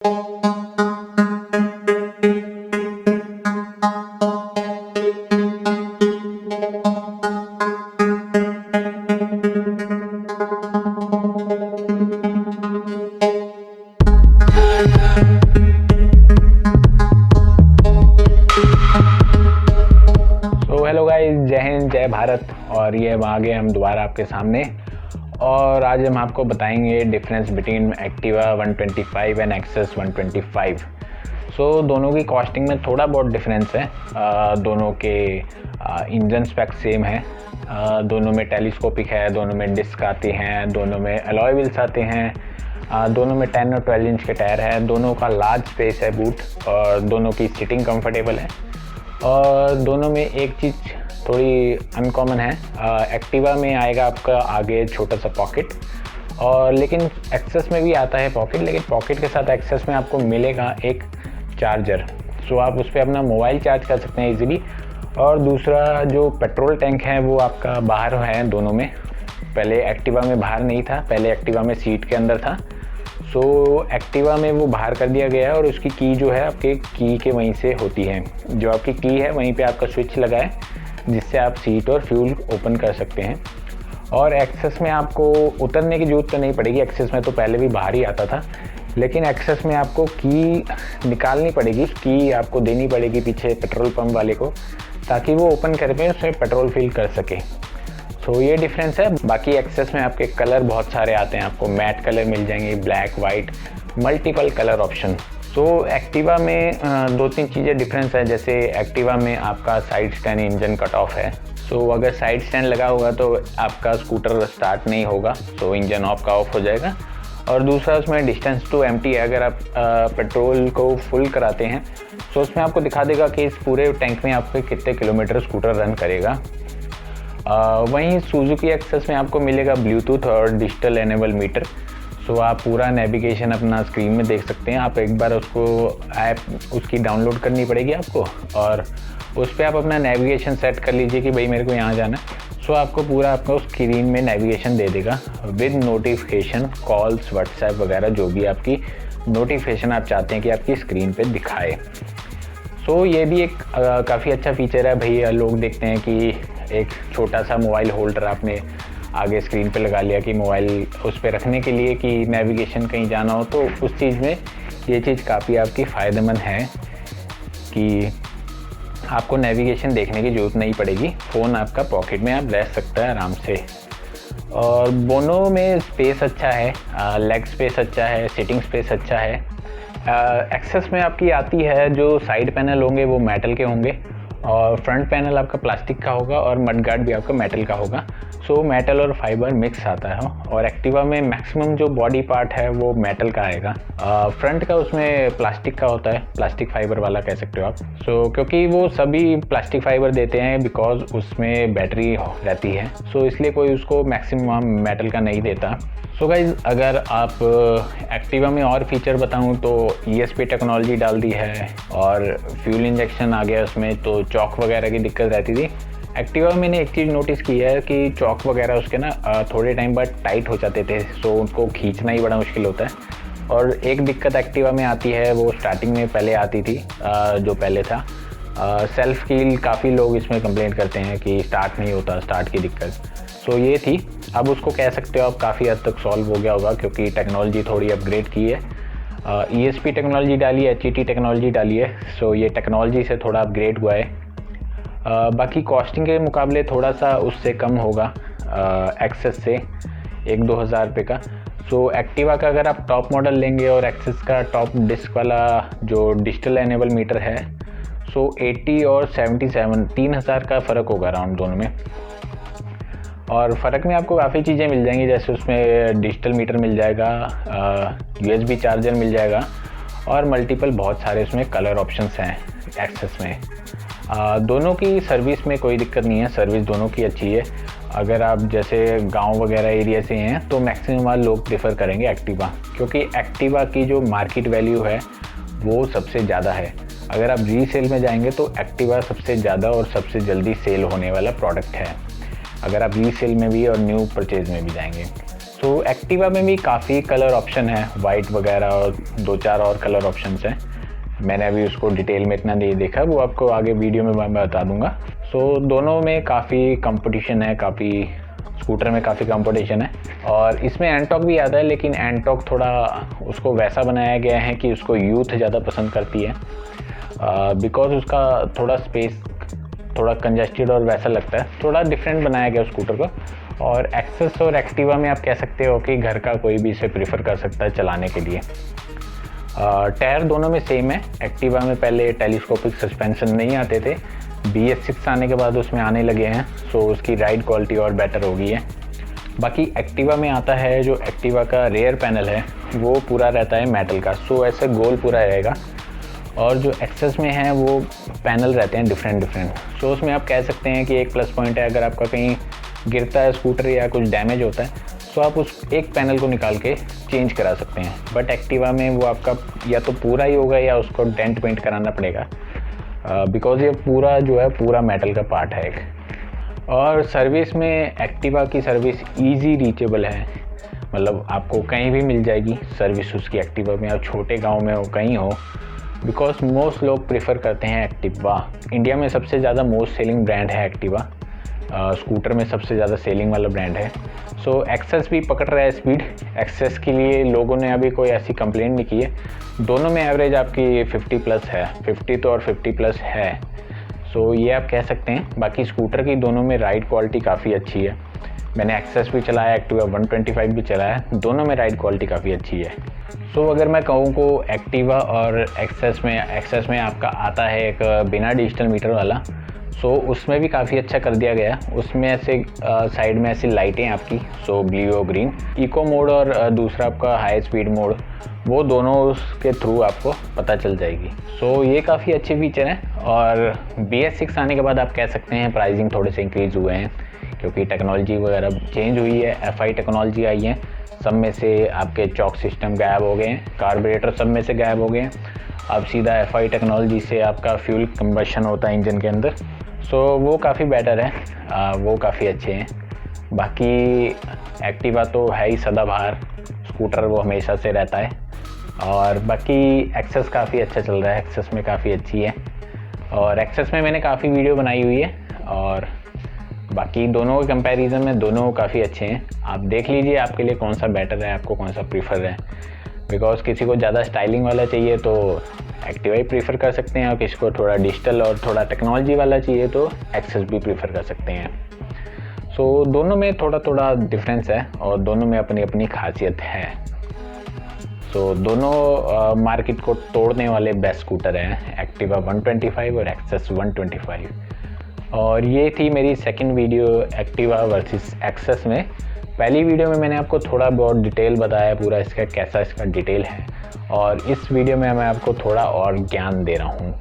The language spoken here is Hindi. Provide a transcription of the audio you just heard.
हेलो गाइस, जय हिंद जय भारत। और ये आ गए हम दोबारा आपके सामने और आज हम आपको बताएंगे difference between Activa 125 and Access 125। दोनों की कॉस्टिंग में थोड़ा बहुत डिफरेंस है। दोनों के इंजन स्पेक सेम है। दोनों में टेलीस्कोपिक है, दोनों में डिस्क आती हैं, दोनों में अलॉय व्हील्स आते हैं, दोनों में 10 और 12 इंच के टायर है, दोनों का लार्ज स्पेस है बूट और दोनों की सीटिंग कंफर्टेबल है। और दोनों में एक चीज़ थोड़ी अनकॉमन है, एक्टिवा में आएगा आपका आगे छोटा सा पॉकेट, और लेकिन एक्सेस में भी आता है पॉकेट, लेकिन पॉकेट के साथ एक्सेस में आपको मिलेगा एक चार्जर। आप उस पर अपना मोबाइल चार्ज कर सकते हैं इजीली। और दूसरा जो पेट्रोल टैंक है वो आपका बाहर है दोनों में। पहले एक्टिवा में बाहर नहीं था, पहले एक्टिवा में सीट के अंदर था। एक्टिवा में वो बाहर कर दिया गया है और उसकी की जो है आपके की के वहीं से होती है। जो आपकी की है वहीं पे आपका स्विच लगा है जिससे आप सीट और फ्यूल ओपन कर सकते हैं। और एक्सेस में आपको उतरने की ज़रूरत तो नहीं पड़ेगी, एक्सेस में तो पहले भी बाहर ही आता था, लेकिन एक्सेस में आपको की निकालनी पड़ेगी, की आपको देनी पड़ेगी पीछे पेट्रोल पंप वाले को, ताकि वो ओपन करके उसमें पेट्रोल फिल कर सके। ये डिफरेंस है। बाकी एक्सेस में आपके कलर बहुत सारे आते हैं, आपको मैट कलर मिल जाएंगे, black white, multiple colour option. Activa में दो तीन चीज़ें डिफरेंस है। जैसे एक्टिवा में आपका side stand engine cut off है, अगर साइड स्टैंड लगा होगा तो आपका स्कूटर स्टार्ट नहीं होगा, इंजन ऑफ का ऑफ हो जाएगा। और दूसरा उसमें डिस्टेंस टू एम्प्टी है। अगर आप पेट्रोल को फुल कराते हैं तो उसमें आपको दिखा देगा कि इस पूरे टैंक में आपके कितने किलोमीटर स्कूटर रन करेगा। वहीं सुजुकी एक्सेस में आपको मिलेगा ब्लूटूथ और डिजिटल एनेबल मीटर। आप पूरा नेविगेशन अपना स्क्रीन में देख सकते हैं। आप एक बार उसको ऐप उसकी डाउनलोड करनी पड़ेगी आपको, और उस पर आप अपना नेविगेशन सेट कर लीजिए कि भाई मेरे को यहाँ जाना है। आपको पूरा आपको स्क्रीन में नेविगेशन दे देगा विद नोटिफिकेशन, कॉल्स, व्हाट्सएप वगैरह, जो भी आपकी नोटिफिकेशन आप चाहते हैं कि आपकी स्क्रीन पे दिखाए। ये भी एक काफ़ी अच्छा फीचर है भाई। लोग देखते हैं कि एक छोटा सा मोबाइल होल्डर आपने आगे स्क्रीन पे लगा लिया कि मोबाइल उस पर रखने के लिए कि नेविगेशन कहीं जाना हो, तो उस चीज़ में ये चीज़ काफ़ी आपकी फ़ायदेमंद है कि आपको नेविगेशन देखने की ज़रूरत नहीं पड़ेगी। फ़ोन आपका पॉकेट में आप रख सकता है आराम से। और दोनों में स्पेस अच्छा है, लेग स्पेस अच्छा है, सीटिंग स्पेस अच्छा है। एक्सेस में आपकी आती है जो साइड पैनल होंगे वो मेटल के होंगे और फ्रंट पैनल आपका प्लास्टिक का होगा और मड गार्ड भी आपका मेटल का होगा। मेटल और फाइबर मिक्स आता है। और एक्टिवा में मैक्सिमम जो बॉडी पार्ट है वो मेटल का आएगा। फ्रंट का उसमें प्लास्टिक का होता है, प्लास्टिक फाइबर वाला कह सकते हो आप। क्योंकि वो सभी प्लास्टिक फाइबर देते हैं बिकॉज उसमें बैटरी रहती है, इसलिए कोई उसको मैक्सिमम मेटल का नहीं देता। गाइज, अगर आप एक्टिवा में और फीचर बताऊं तो ESP टेक्नोलॉजी डाल दी है और फ्यूल इंजेक्शन आ गया उसमें, तो चॉक वगैरह की दिक्कत रहती थी। एक्टिवा में मैंने एक चीज़ नोटिस की है कि चॉक वगैरह उसके ना थोड़े टाइम बाद टाइट हो जाते थे, उनको खींचना ही बड़ा मुश्किल होता है। और एक दिक्कत एक्टिवा में आती है, वो स्टार्टिंग में पहले आती थी, जो पहले था सेल्फ कील। काफ़ी लोग इसमें कंप्लेंट करते हैं कि स्टार्ट नहीं होता, स्टार्ट की दिक्कत। ये थी। अब उसको कह सकते हो आप काफ़ी हद तक सॉल्व हो गया होगा क्योंकि टेक्नोलॉजी थोड़ी अपग्रेड की है। ESP टेक्नोलॉजी डाली है, HET टेक्नोलॉजी डाली है। ये टेक्नोलॉजी से थोड़ा अपग्रेड हुआ है। बाकी कॉस्टिंग के मुकाबले थोड़ा सा उससे कम होगा एक्सेस से, 1-2 हज़ार रुपये का। एक्टिवा का अगर आप टॉप मॉडल लेंगे और एक्सेस का टॉप डिस्क वाला जो डिजिटल एनेबल मीटर है, 80 और 77, 3,000 का फ़र्क होगा अराउंड दोनों में। और फ़र्क में आपको काफ़ी चीज़ें मिल जाएंगी, जैसे उसमें डिजिटल मीटर मिल जाएगा, USB चार्जर मिल जाएगा और मल्टीपल बहुत सारे उसमें कलर ऑप्शंस हैं एक्सेस में। दोनों की सर्विस में कोई दिक्कत नहीं है, सर्विस दोनों की अच्छी है। अगर आप जैसे गांव वगैरह एरिया से हैं तो मैक्सिमम लोग प्रेफर करेंगे एक्टिवा, क्योंकि एक्टिवा की जो मार्केट वैल्यू है वो सबसे ज़्यादा है। अगर आप रीसेल में जाएंगे तो एक्टिवा सबसे ज़्यादा और सबसे जल्दी सेल होने वाला प्रोडक्ट है, अगर आप रीसेल में भी और न्यू परचेज में भी जाएंगे। तो एक्टिवा में भी काफ़ी कलर ऑप्शन है, वाइट वगैरह और 2-4 और कलर ऑप्शंस हैं। मैंने अभी उसको डिटेल में इतना नहीं देखा, वो आपको आगे वीडियो में मैं बता दूंगा। सो दोनों में काफ़ी कंपटीशन है, स्कूटर में काफ़ी कंपटीशन है। और इसमें एंटॉक भी आता है, लेकिन एंटॉक थोड़ा उसको वैसा बनाया गया है कि उसको यूथ ज़्यादा पसंद करती है, बिकॉज उसका थोड़ा स्पेस थोड़ा कंजेस्टेड और वैसा लगता है, थोड़ा डिफरेंट बनाया गया स्कूटर को। और एक्सेस और एक्टिवा में आप कह सकते हो कि घर का कोई भी इसे प्रीफर कर सकता है चलाने के लिए। टायर दोनों में सेम है। एक्टिवा में पहले टेलीस्कोपिक सस्पेंशन नहीं आते थे, BS6 आने के बाद उसमें आने लगे हैं, सो उसकी राइड क्वालिटी और बेटर हो गई है। बाकी एक्टिवा में आता है, जो एक्टिवा का रेयर पैनल है वो पूरा रहता है मेटल का, सो ऐसे गोल पूरा रहेगा। और जो एक्सेस में है वो पैनल रहते हैं डिफरेंट। सो उसमें आप कह सकते हैं कि एक प्लस पॉइंट है, अगर आपका कहीं गिरता है स्कूटर या कुछ डैमेज होता है तो आप उस एक पैनल को निकाल के चेंज करा सकते हैं। बट एक्टिवा में वो आपका या तो पूरा ही होगा या उसको डेंट पेंट कराना पड़ेगा, बिकॉज ये पूरा जो है पूरा मेटल का पार्ट है एक। और सर्विस में एक्टिवा की सर्विस ईजी रीचेबल है, मतलब आपको कहीं भी मिल जाएगी सर्विस उसकी एक्टिवा में, और छोटे गांव में हो कहीं हो, बिकॉज मोस्ट लोग प्रेफर करते हैं एक्टिवा। इंडिया में सबसे ज़्यादा मोस्ट सेलिंग ब्रांड है एक्टिवा, स्कूटर में सबसे ज़्यादा सेलिंग वाला ब्रांड है। सो एक्सेस भी पकड़ रहा है स्पीड। एक्सेस के लिए लोगों ने अभी कोई ऐसी कंप्लेंट नहीं की है। दोनों में एवरेज आपकी 50 प्लस है, 50 तो और 50 प्लस है, सो ये आप कह सकते हैं। बाकी स्कूटर की दोनों में राइड क्वालिटी काफ़ी अच्छी है। मैंने एक्सेस भी चलाया, एक्टिवा 125 भी चलाया, दोनों में राइड क्वालिटी काफ़ी अच्छी है। सो अगर मैं कहूँ को एक्टिवा और एक्सेस में आपका आता है एक बिना डिजिटल मीटर वाला, सो उसमें भी काफ़ी अच्छा कर दिया गया। उसमें ऐसे साइड में ऐसी लाइटें आपकी, सो ब्लू और ग्रीन, इको मोड और दूसरा आपका हाई स्पीड मोड, वो दोनों उसके थ्रू आपको पता चल जाएगी। सो ये काफ़ी अच्छे फीचर हैं। और BS6 आने के बाद आप कह सकते हैं प्राइसिंग थोड़े से इंक्रीज़ हुए हैं, क्योंकि टेक्नोलॉजी वगैरह चेंज हुई है, FI टेक्नोलॉजी आई है। सब में से आपके चॉक सिस्टम गायब हो गए हैं, कार्बोरेटर सब में से गायब हो गए हैं। अब सीधा FI टेक्नोलॉजी से आपका फ्यूल कंबशन होता है इंजन के अंदर, सो वो काफ़ी बेटर है, वो काफ़ी अच्छे हैं। बाकी एक्टिवा तो है ही सदाबहार स्कूटर, वो हमेशा से रहता है। और बाकी एक्सेस काफ़ी अच्छा चल रहा है, एक्सेस में काफ़ी अच्छी है। और एक्सेस में मैंने काफ़ी वीडियो बनाई हुई है, और बाकी दोनों के कंपैरिजन में दोनों काफ़ी अच्छे हैं। आप देख लीजिए आपके लिए कौन सा बेटर है, आपको कौन सा प्रीफर है। बिकॉज किसी को ज़्यादा स्टाइलिंग वाला चाहिए तो एक्टिवा ही प्रीफर कर सकते हैं, और किसी को थोड़ा डिजिटल और थोड़ा टेक्नोलॉजी वाला चाहिए तो एक्सेस भी प्रीफर कर सकते हैं। सो दोनों में थोड़ा थोड़ा डिफरेंस है, और दोनों में अपनी अपनी खासियत है। सो दोनों मार्केट को तोड़ने वाले बेस्ट स्कूटर हैं, एक्टिवा 125 और एक्सेस 125। और ये थी मेरी second video Activa versus Access में। पहली वीडियो में मैंने आपको थोड़ा बहुत डिटेल बताया पूरा इसका कैसा इसका डिटेल है, और इस वीडियो में मैं आपको थोड़ा और ज्ञान दे रहा हूँ।